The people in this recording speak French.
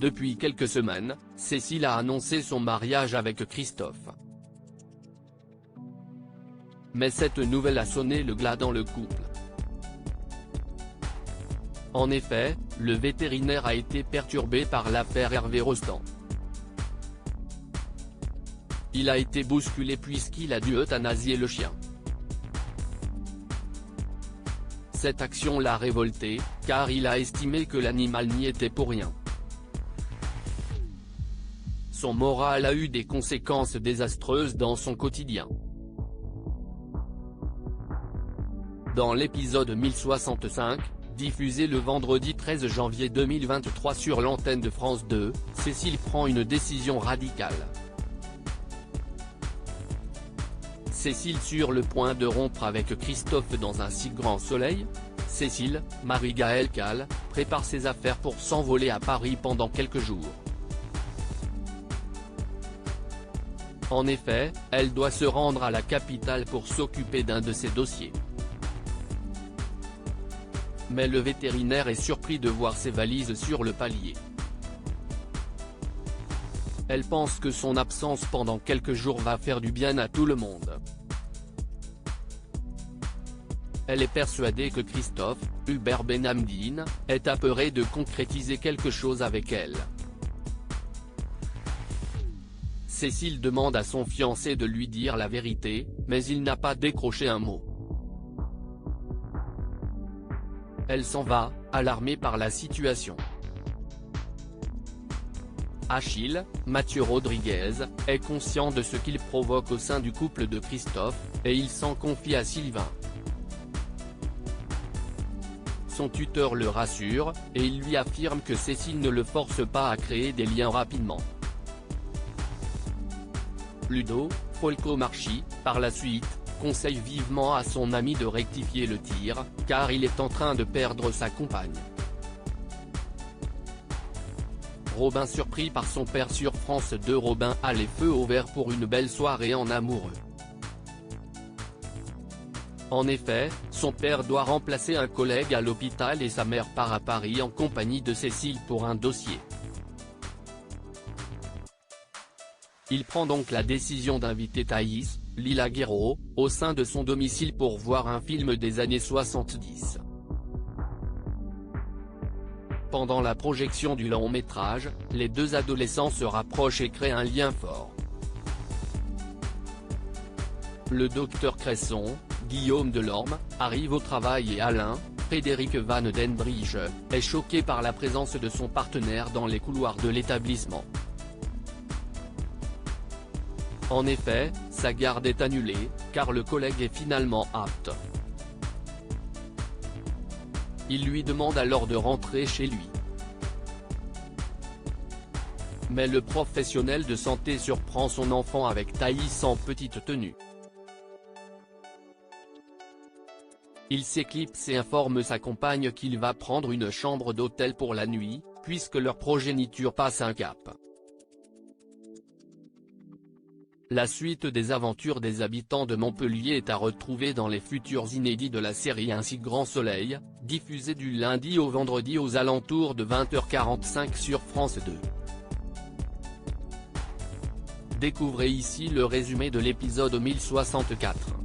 Depuis quelques semaines, Cécile a annoncé son mariage avec Christophe. Mais cette nouvelle a sonné le glas dans le couple. En effet, le vétérinaire a été perturbé par l'affaire Hervé Rostand. Il a été bousculé puisqu'il a dû euthanasier le chien. Cette action l'a révolté, car il a estimé que l'animal n'y était pour rien. Son moral a eu des conséquences désastreuses dans son quotidien. Dans l'épisode 1065, diffusé le vendredi 13 janvier 2023 sur l'antenne de France 2, Cécile prend une décision radicale. Cécile sur le point de rompre avec Christophe dans un si grand soleil. Cécile, Marie-Gaëlle Calle, prépare ses affaires pour s'envoler à Paris pendant quelques jours. En effet, elle doit se rendre à la capitale pour s'occuper d'un de ses dossiers. Mais le vétérinaire est surpris de voir ses valises sur le palier. Elle pense que son absence pendant quelques jours va faire du bien à tout le monde. Elle est persuadée que Christophe, Hubert Benhamdine, est apeuré de concrétiser quelque chose avec elle. Cécile demande à son fiancé de lui dire la vérité, mais il n'a pas décroché un mot. Elle s'en va, alarmée par la situation. Achille, Mathieu Rodriguez, est conscient de ce qu'il provoque au sein du couple de Christophe, et il s'en confie à Sylvain. Son tuteur le rassure, et il lui affirme que Cécile ne le force pas à créer des liens rapidement. Ludo Folcomarchi, par la suite, conseille vivement à son ami de rectifier le tir, car il est en train de perdre sa compagne. Robin surpris par son père sur France 2. Robin a les feux au vert pour une belle soirée en amoureux. En effet, son père doit remplacer un collègue à l'hôpital et sa mère part à Paris en compagnie de Cécile pour un dossier. Il prend donc la décision d'inviter Thaïs, Lila Guerreau, au sein de son domicile pour voir un film des années 70. Pendant la projection du long métrage, les deux adolescents se rapprochent et créent un lien fort. Le docteur Cresson, Guillaume Delorme, arrive au travail et Alain, Frédéric Van den Bridge, est choqué par la présence de son partenaire dans les couloirs de l'établissement. En effet, sa garde est annulée, car le collègue est finalement apte. Il lui demande alors de rentrer chez lui. Mais le professionnel de santé surprend son enfant avec Thaïs en petite tenue. Il s'éclipse et informe sa compagne qu'il va prendre une chambre d'hôtel pour la nuit, puisque leur progéniture passe un cap. La suite des aventures des habitants de Montpellier est à retrouver dans les futurs inédits de la série Un si grand soleil, diffusée du lundi au vendredi aux alentours de 20h45 sur France 2. Découvrez ici le résumé de l'épisode 1064.